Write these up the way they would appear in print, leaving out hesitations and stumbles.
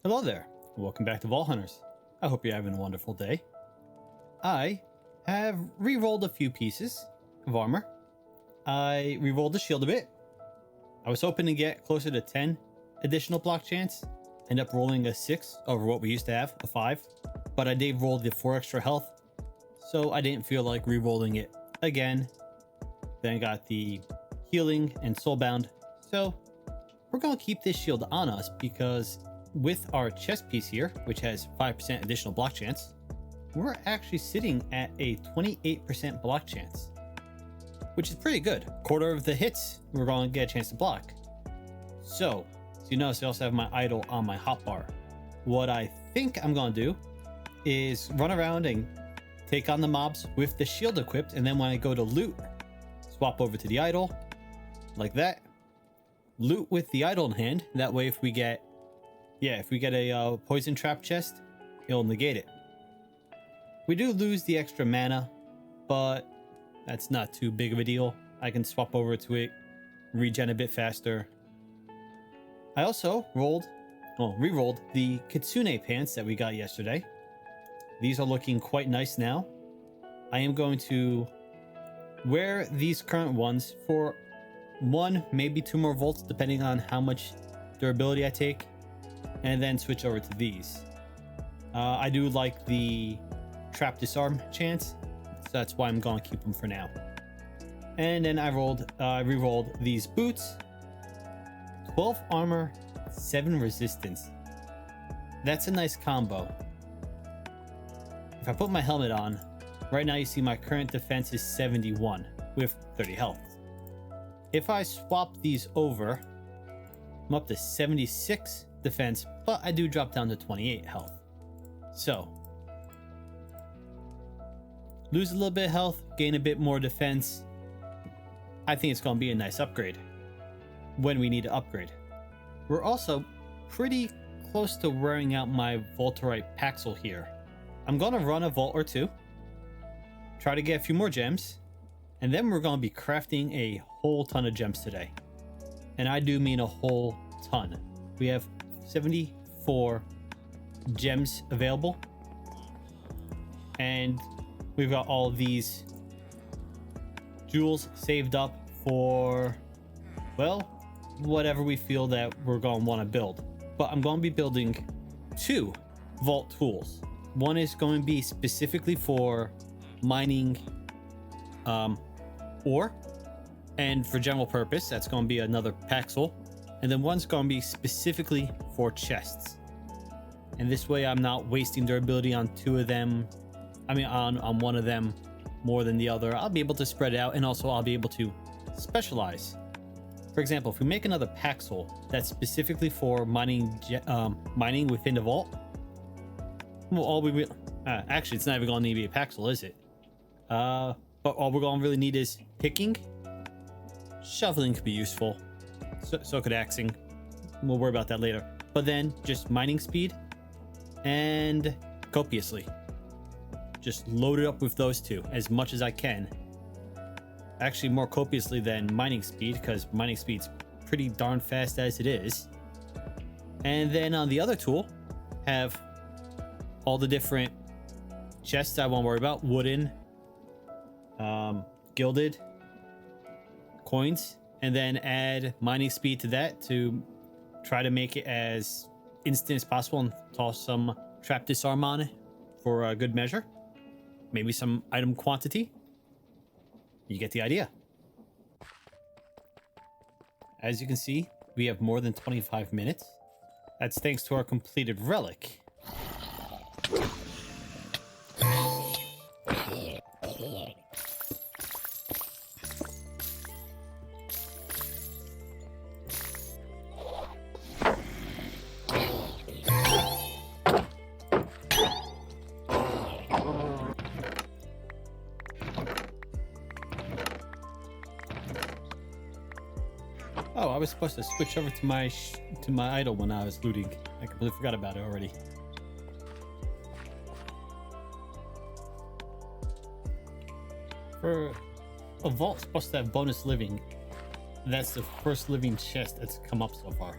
Hello there, welcome back to Vault Hunters. I hope you're having a wonderful day. I have re-rolled a few pieces of armor. I re-rolled the shield a bit. I was hoping to get closer to 10 additional block chance. End up rolling a 6 over what we used to have, a 5. But I did roll the 4 extra health, so I didn't feel like re-rolling it again. Then I got the healing and soulbound. So we're going to keep this shield on us because with our chest piece here, which has 5% additional block chance, we're actually sitting at a 28% block chance, which is pretty good. Quarter of the hits we're going to get a chance to block. So you notice I also have my idol on my hotbar. What I think I'm going to do is run around and take on the mobs with the shield equipped, and then when I go to loot, swap over to the idol like that. Loot with the idol in hand. That way if we get a poison trap chest, it'll negate it. We do lose the extra mana, but that's not too big of a deal. I can swap over to it, regen a bit faster. I also re-rolled the Kitsune pants that we got yesterday. These are looking quite nice now. I am going to wear these current ones for 1, maybe 2 more volts, depending on how much durability I take, and then switch over to these. I do like the trap disarm chance, so that's why I'm going to keep them for now. And then I re-rolled these boots. 12 armor, 7 resistance. That's a nice combo. If I put my helmet on, right now you see my current defense is 71 with 30 health. If I swap these over, I'm up to 76 defense, but I do drop down to 28 health. So, lose a little bit of health, gain a bit more defense. I think it's going to be a nice upgrade when we need to upgrade. We're also pretty close to wearing out my Voltorite Paxel here. I'm going to run a vault or 2, try to get a few more gems, and then we're going to be crafting a whole ton of gems today. And I do mean a whole ton. We have 74 gems available, and we've got all these jewels saved up for, well, whatever we feel that we're going to want to build. But I'm going to be building 2 vault tools. One is going to be specifically for mining ore, and for general purpose that's going to be another Paxel, and then one's going to be specifically for chests. And this way I'm not wasting durability on 2 of them. I mean on one of them more than the other. I'll be able to spread it out, and also I'll be able to specialize. For example, if we make another Paxel that's specifically for mining within the vault, well, actually it's not even going to need to be a Paxel, is it? But all we're going to really need is picking. Shoveling could be useful, so could axing. We'll worry about that later. But then just mining speed and copiously. Just load it up with those 2 as much as I can. Actually more copiously than mining speed, because mining speed's pretty darn fast as it is. And then on the other tool, have all the different chests I won't worry about. Wooden, gilded, coins, and then add mining speed to that to try to make it as instant as possible, and toss some trap disarm on for a good measure. Maybe some item quantity. You get the idea. As you can see, we have more than 25 minutes. That's thanks to our completed relic. Oh, I was supposed to switch over to my idol when I was looting. I completely forgot about it already. For a vault supposed to have bonus living, that's the first living chest that's come up so far.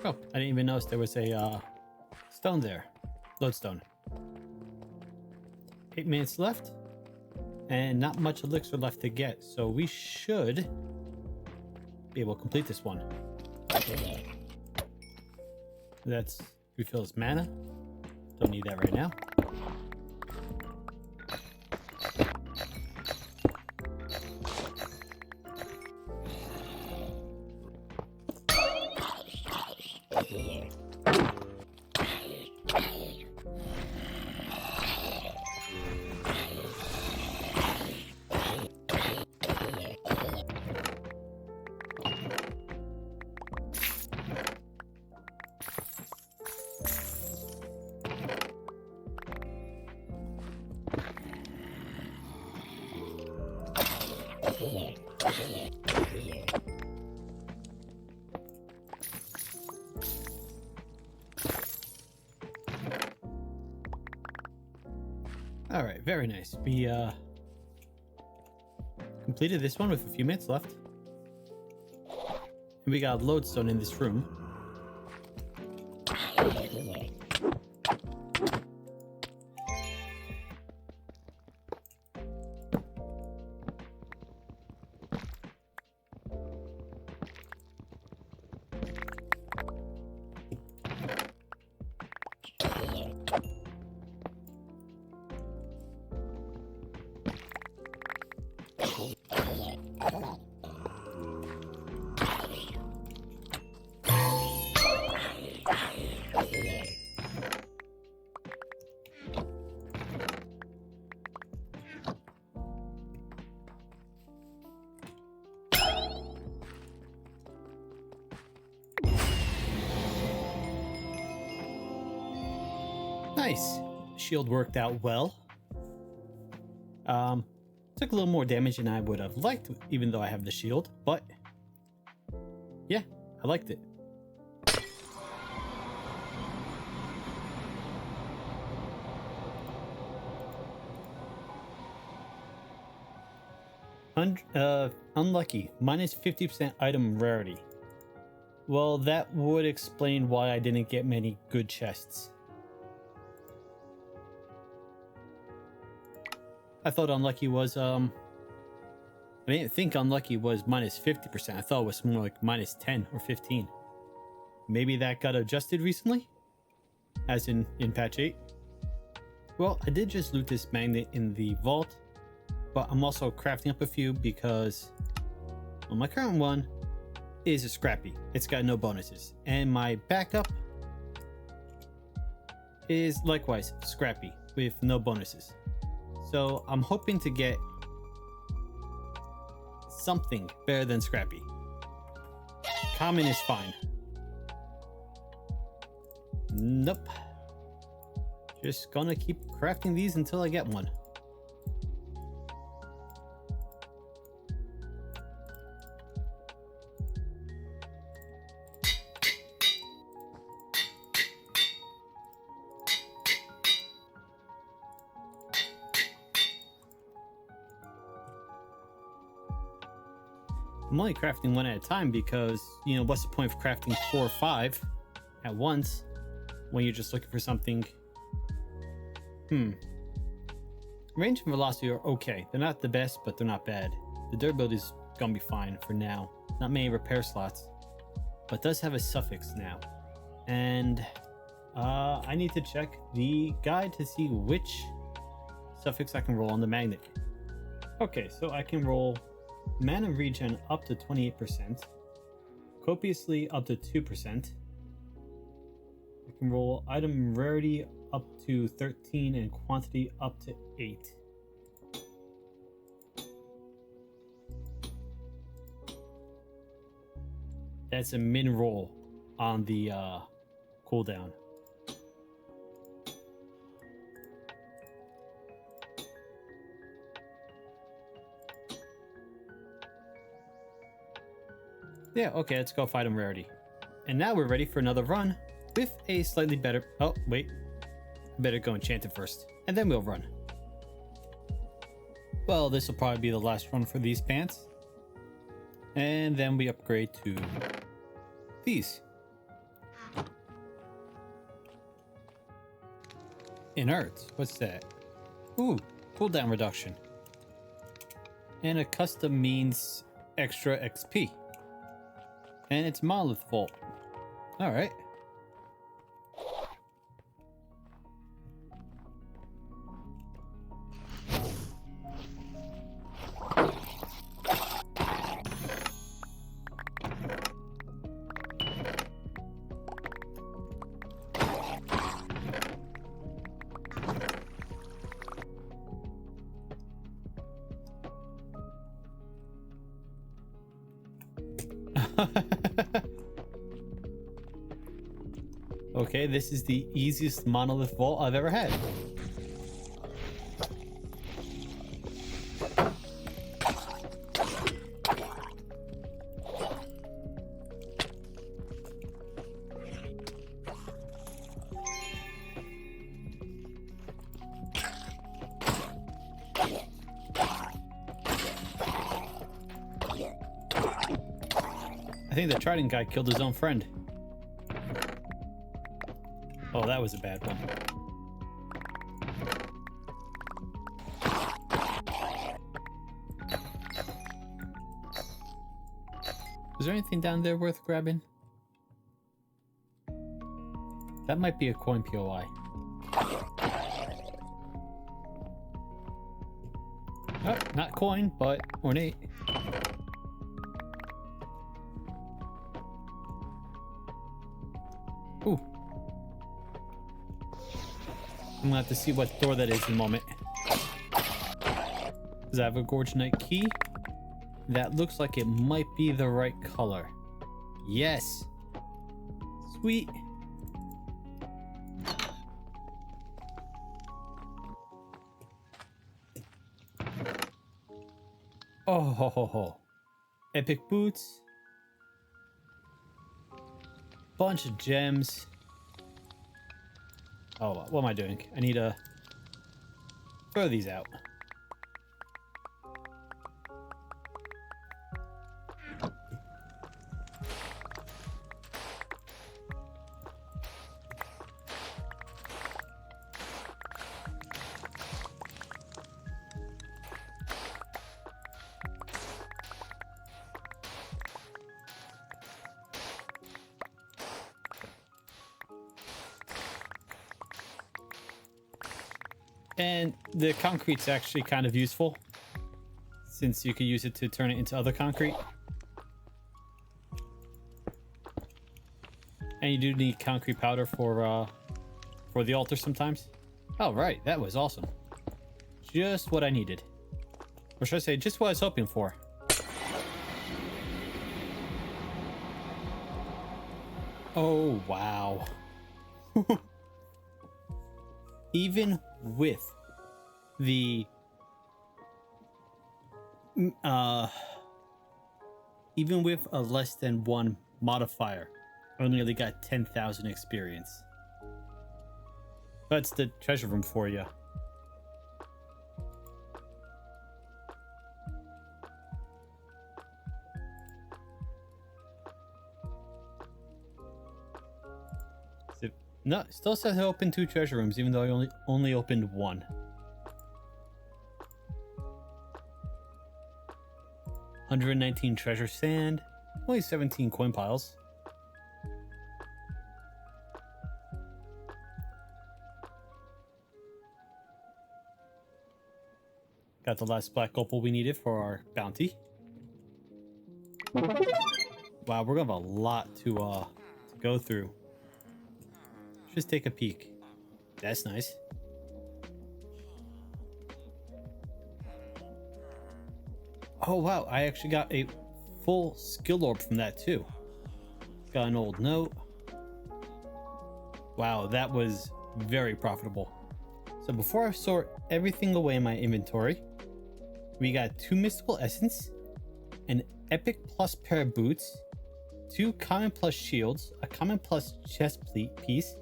Oh, I didn't even notice there was a stone there. Lodestone. 8 minutes left. And not much elixir left to get. So we should be able to complete this one. That's refills mana. Don't need that right now. All right, very nice. We completed this one with a few minutes left. And we got a lodestone in this room. Nice. Shield worked out well. Took a little more damage than I would have liked, even though I have the shield, but yeah, I liked it. Unlucky, minus 50% item rarity. Well, that would explain why I didn't get many good chests. I thought unlucky was, I didn't think unlucky was minus 50%. I thought it was more like minus 10 or 15. Maybe that got adjusted recently? As in patch 8? Well, I did just loot this magnet in the vault, but I'm also crafting up a few because, well, my current one is a scrappy. It's got no bonuses. And my backup is likewise scrappy with no bonuses. So I'm hoping to get something better than scrappy. Common is fine. Nope. Just gonna keep crafting these until I get one. I'm only crafting one at a time because, you know, what's the point of crafting 4 or 5 at once when you're just looking for something? Range and velocity are okay. They're not the best, but they're not bad. The durability is gonna be fine for now. Not many repair slots, but does have a suffix now. And I need to check the guide to see which suffix I can roll on the magnet. Okay, so I can roll mana regen up to 28%, copiously up to 2%. I can roll item rarity up to 13 and quantity up to 8. That's a min roll on the cooldown. Yeah, okay, let's go fight him rarity. And now we're ready for another run with a slightly better... Oh, wait. Better go enchanted first, and then we'll run. Well, this will probably be the last run for these pants. And then we upgrade to these. Inert, what's that? Ooh, cooldown reduction. And a custom means extra XP. And it's Monolith Vault. Alright. Okay, this is the easiest monolith vault I've ever had. I think the Trident guy killed his own friend. Oh, that was a bad one. Is there anything down there worth grabbing? That might be a coin POI. Oh, not coin, but ornate. Ooh. I'm gonna have to see what door that is in a moment. Does I have a Gorge Knight key? That looks like it might be the right color. Yes. Sweet. Oh ho ho ho. Epic boots. Bunch of gems. Oh, what am I doing? I need to throw these out. And the concrete's actually kind of useful, since you could use it to turn it into other concrete. And you do need concrete powder for the altar sometimes. Oh, right, that was awesome. Just what I needed. Or should I say, just what I was hoping for. Oh, wow. Even with the even with a less than 1 modifier, I nearly got 10,000 experience. That's the treasure room for you. No, still says I opened 2 treasure rooms, even though I only opened 1. $119 treasure sand, only 17 coin piles. Got the last black opal we needed for our bounty. Wow, we're gonna have a lot to go through. Just take a peek. That's nice. Oh wow, I actually got a full skill orb from that too. Got an old note. Wow, that was very profitable. So before I sort everything away in my inventory, we got 2 mystical essence, an epic plus pair of boots, 2 common plus shields, a common plus chest piece,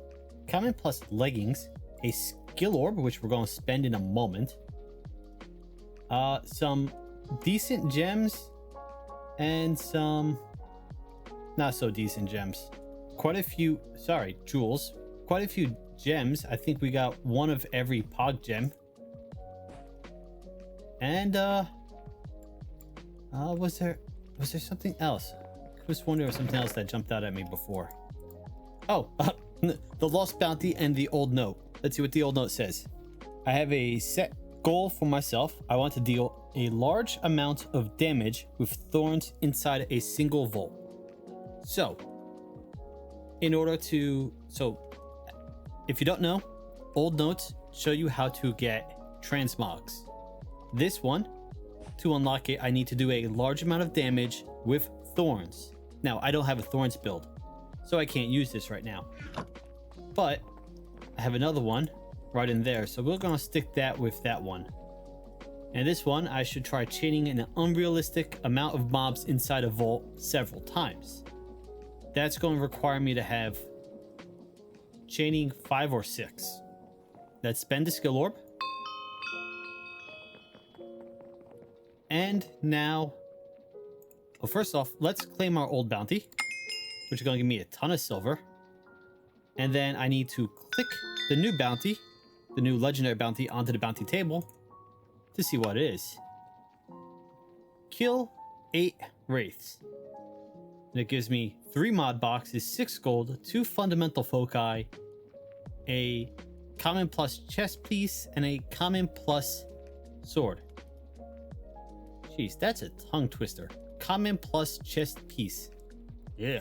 common plus leggings, a skill orb, which we're going to spend in a moment, some decent gems, and some not so decent gems. Quite a few, sorry, jewels. Quite a few gems. I think we got 1 of every pog gem. And was there something else? I was wondering if something else that jumped out at me before. Oh, the lost bounty and the old note. Let's see what the old note says. I have a set goal for myself. I want to deal a large amount of damage with thorns inside a single vault. So, if you don't know, old notes show you how to get transmogs. This one, to unlock it, I need to do a large amount of damage with thorns. Now, I don't have a thorns build, so I can't use this right now. But I have another one right in there, so we're gonna stick that with that one. And this one, I should try chaining an unrealistic amount of mobs inside a vault several times. That's going to require me to have chaining 5 or 6. Let's spend the skill orb. And now, well, first off, let's claim our old bounty, which is going to give me a ton of silver. And then I need to click the new bounty, the new legendary bounty, onto the bounty table to see what it is. Kill 8 wraiths. And it gives me 3 mod boxes, 6 gold, 2 fundamental foci, a common plus chest piece, and a common plus sword. Jeez, that's a tongue twister. Common plus chest piece. Yeah.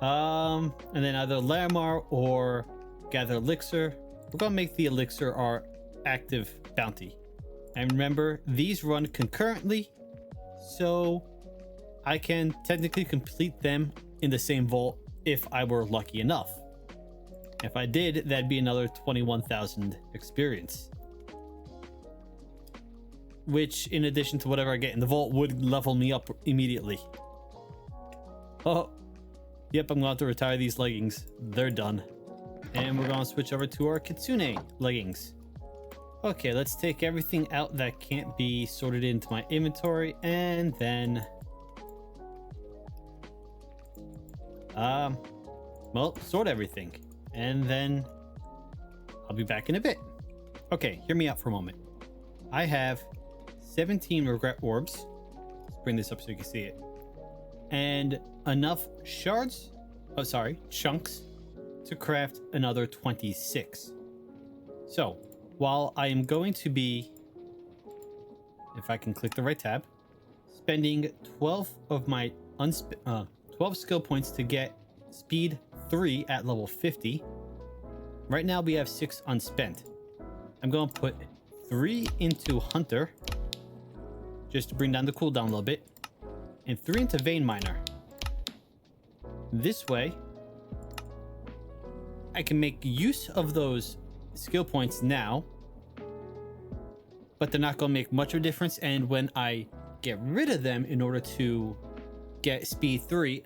And then either Larimar or gather elixir. We're gonna make the elixir our active bounty. And remember, these run concurrently, so I can technically complete them in the same vault if I were lucky enough. If I did, that'd be another 21,000 experience. Which, in addition to whatever I get in the vault, would level me up immediately. Oh, yep, I'm going to have to retire these leggings. They're done. And we're going to switch over to our Kitsune leggings. Okay, let's take everything out that can't be sorted into my inventory, and then well, sort everything, and then I'll be back in a bit. Okay, hear me out for a moment. I have 17 regret orbs. Let's bring this up so you can see it. And enough chunks to craft another 26. So, while I am going to be, if I can click the right tab, spending 12 of my 12 skill points to get speed 3 at level 50. Right now we have 6 unspent. I'm going to put 3 into Hunter, just to bring down the cooldown a little bit, and 3 into Vein Miner. This way, I can make use of those skill points now, but they're not going to make much of a difference, and when I get rid of them in order to get speed 3,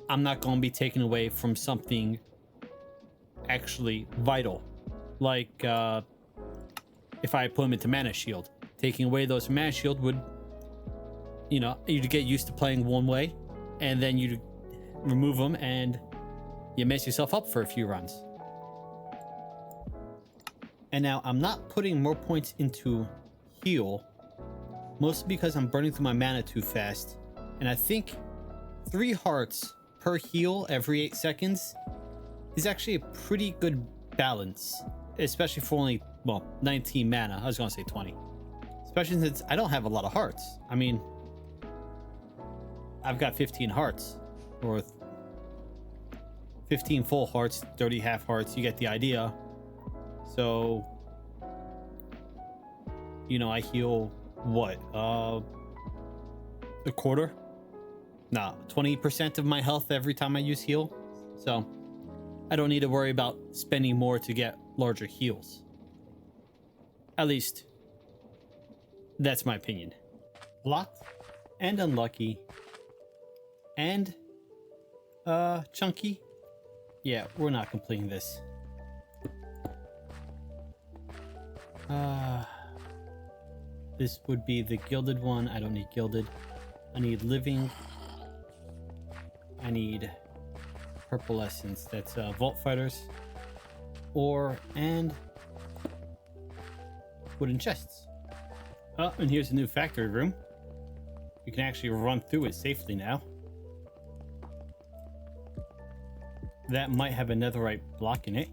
I'm not going to be taken away from something actually vital, like if I put them into Mana Shield. Taking away those Mana Shield would, you'd get used to playing one way, and then you'd remove them and you mess yourself up for a few runs. And now I'm not putting more points into heal, mostly because I'm burning through my mana too fast. And I think 3 hearts per heal every 8 seconds is actually a pretty good balance, especially for only, well, 19 mana. I was going to say 20. Especially since I don't have a lot of hearts. I mean, I've got 15 hearts, or 15 full hearts, 30 half hearts. You get the idea. So, you know, I heal what? A quarter? Nah, 20% of my health every time I use heal. So, I don't need to worry about spending more to get larger heals. At least, that's my opinion. Blocked and unlucky and chunky. Yeah, we're not completing this. This would be the gilded one. I don't need gilded. I need living. I need purple essence. That's vault fighters. Ore and wooden chests. Oh, and here's a new factory room. You can actually run through it safely now. That might have a netherite block in it.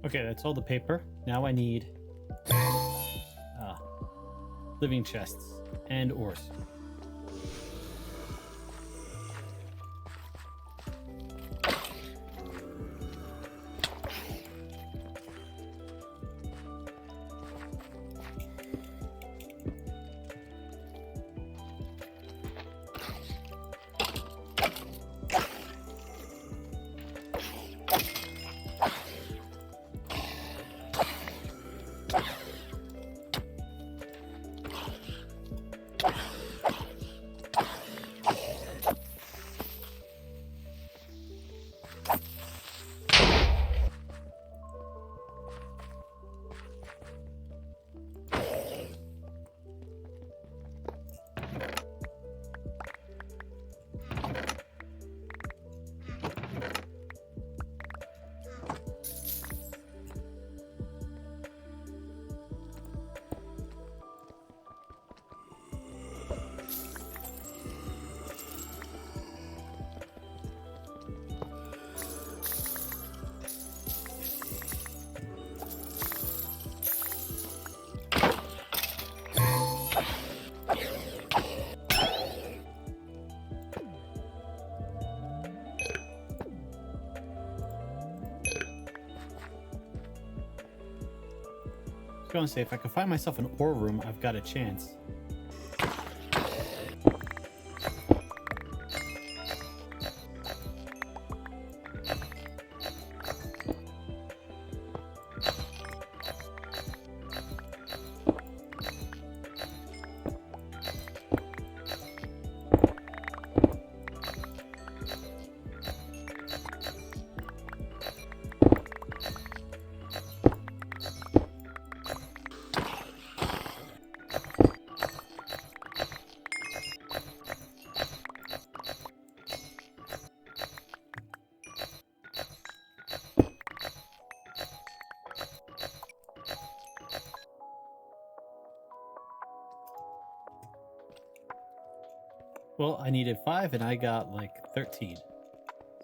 Okay, that's all the paper. Now I need living chests and ores. I was going to say, if I can find myself an ore room, I've got a chance. Well, I needed 5 and I got like 13. So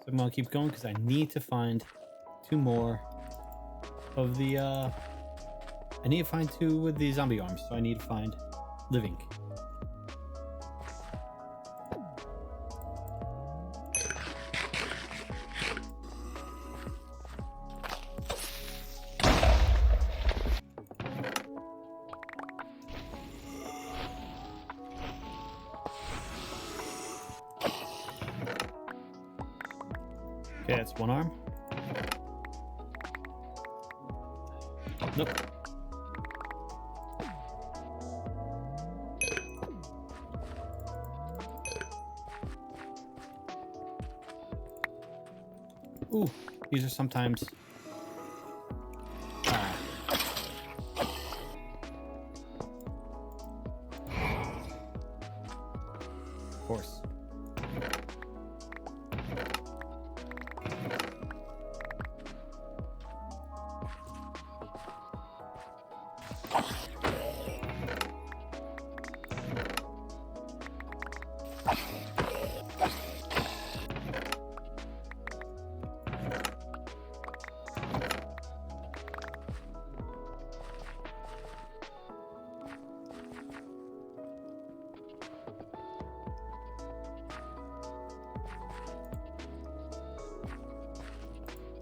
I'm gonna keep going because I need to find 2 more of the I need to find 2 with the zombie arms, so I need to find living. Okay, that's 1 arm. Nope. Ooh, these are sometimes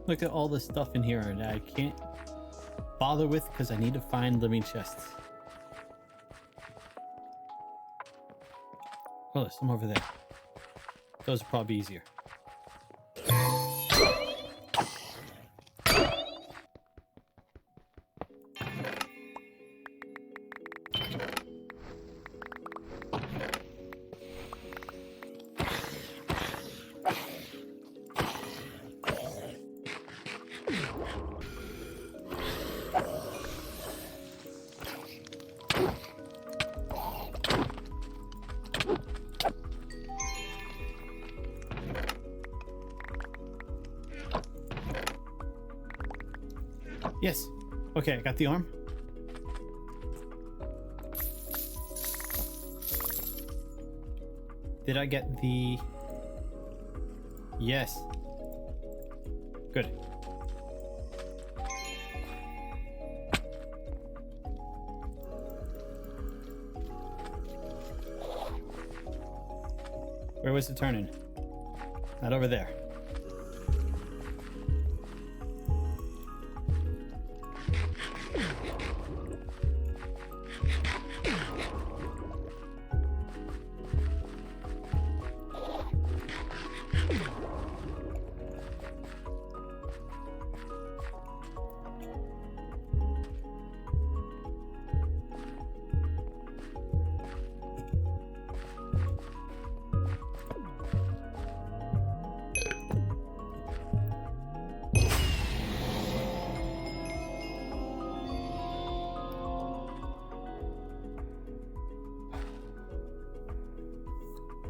Look at all the stuff in here that I can't bother with because I need to find living chests. Oh, there's some over there. Those are probably easier. Yes. Okay, I got the arm. Did I get the... Yes. Good. Where was it turning? Not over there.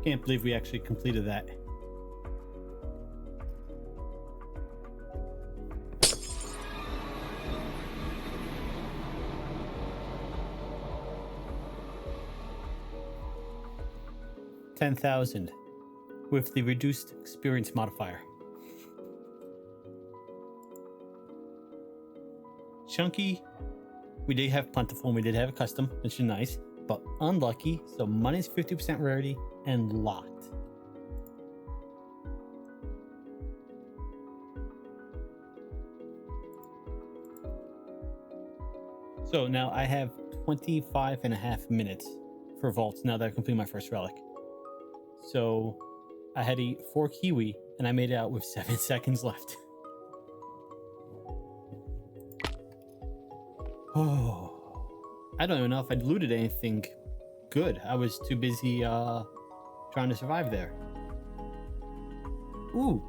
Can't believe we actually completed that. $10,000 with the reduced experience modifier. Chunky, we did have plentiful and we did have a custom, which is nice, but unlucky, so minus 50% rarity and locked. So now I have 25 and a half minutes for vaults now that I've completed my first relic. So I had to eat 4 kiwi and I made it out with 7 seconds left. Oh, I don't even know if I'd looted anything good. I was too busy trying to survive there. Ooh,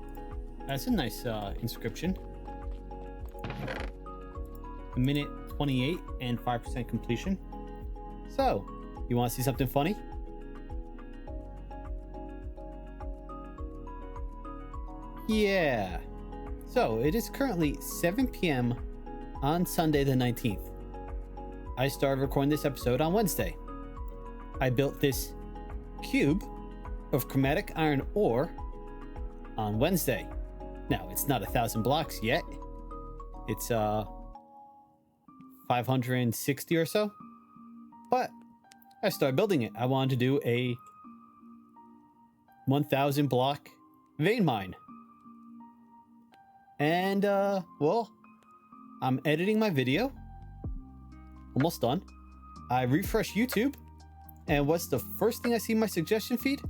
that's a nice inscription. A minute 28 and 5% completion. So, you want to see something funny? Yeah. So, it is currently 7 p.m. on Sunday the 19th. I started recording this episode on Wednesday. I built this cube of chromatic iron ore on Wednesday. Now, it's not 1,000 blocks yet. It's 560 or so. But I started building it. I wanted to do a 1,000 block vein mine. And, well, I'm editing my video. Almost done. I refresh YouTube. And what's the first thing I see in my suggestion feed?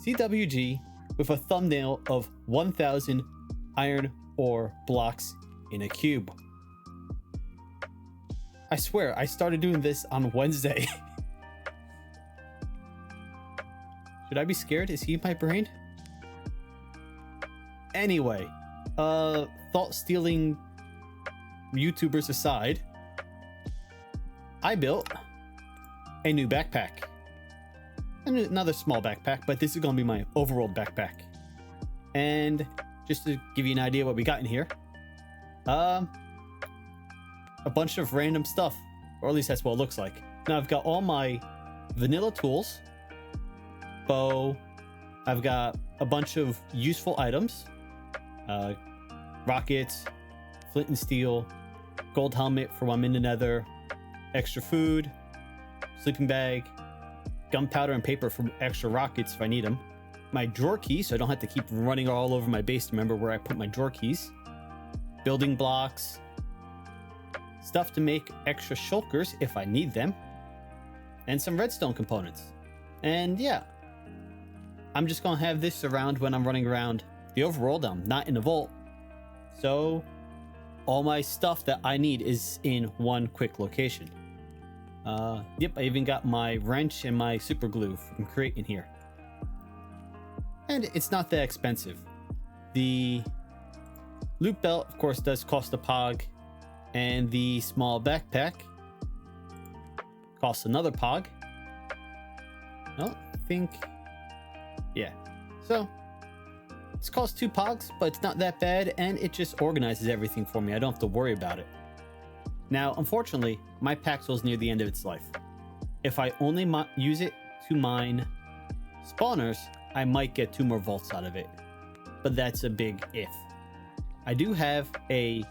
CWG with a thumbnail of 1,000 iron ore blocks in a cube. I swear, I started doing this on Wednesday. Should I be scared? Is he in my brain? Anyway, thought-stealing YouTubers aside, I built a new backpack. Another small backpack, but this is going to be my overall backpack. And just to give you an idea what we got in here, a bunch of random stuff, or at least that's what it looks like. Now I've got all my vanilla tools, bow, I've got a bunch of useful items, rockets, flint and steel, gold helmet for when I'm in the nether, extra food, sleeping bag, gunpowder and paper for extra rockets if I need them, my drawer key so I don't have to keep running all over my base to remember where I put my drawer keys, building blocks, stuff to make extra shulkers if I need them, and some redstone components. And yeah, I'm just gonna have this around when I'm running around the overworld. I'm not in the vault, so all my stuff that I need is in one quick location. Yep, I even got my wrench and my super glue from creating here. And it's not that expensive. The loot belt, of course, does cost a pog, and the small backpack costs another pog. I don't think... Yeah. So, it's cost 2 pogs, but it's not that bad, and it just organizes everything for me. I don't have to worry about it. Now, unfortunately, my Paxel is near the end of its life. If I only use it to mine spawners, I might get 2 more vaults out of it. But that's a big if. I do have a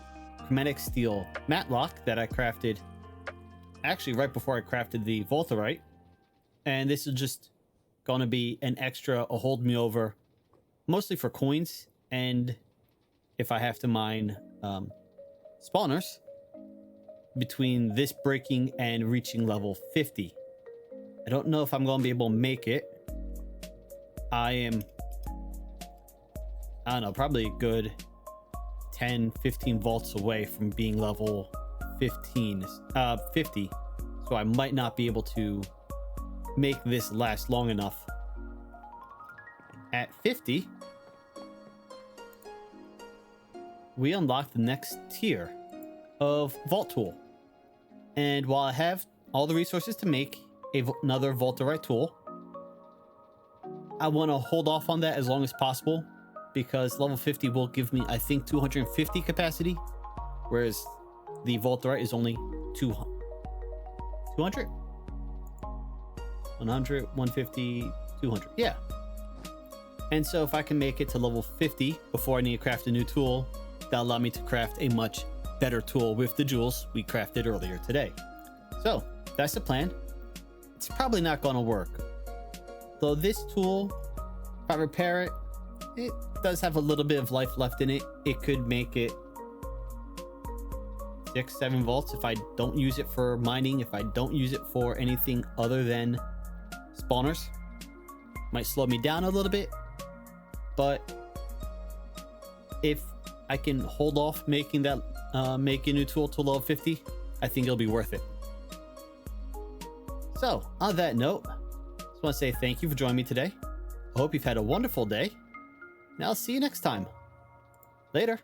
chromatic steel matlock that I crafted actually right before I crafted the Volterite. And this is just going to be an extra, a hold me over, mostly for coins. And if I have to mine spawners, between this breaking and reaching level 50. I don't know if I'm going to be able to make it. I don't know, probably a good 10, 15 vaults away from being level 50. So I might not be able to make this last long enough. At 50, we unlock the next tier of Vault Tool. And while I have all the resources to make another Volterite tool, I want to hold off on that as long as possible, because level 50 will give me, I think, 250 capacity, whereas the Volterite is only 200? 100, 150, 200. Yeah. And so if I can make it to level 50 before I need to craft a new tool, that'll allow me to craft a much better tool with the jewels we crafted earlier today. So that's the plan. It's probably not going to work. Though this tool, if I repair it, it does have a little bit of life left in it. It could make it 6, 7 volts if I don't use it for mining, if I don't use it for anything other than spawners. Might slow me down a little bit, but if I can hold off making that make a new tool to level 50, I think it'll be worth it. So on that note, just want to say thank you for joining me today. I hope you've had a wonderful day, and I'll see you next time. Later.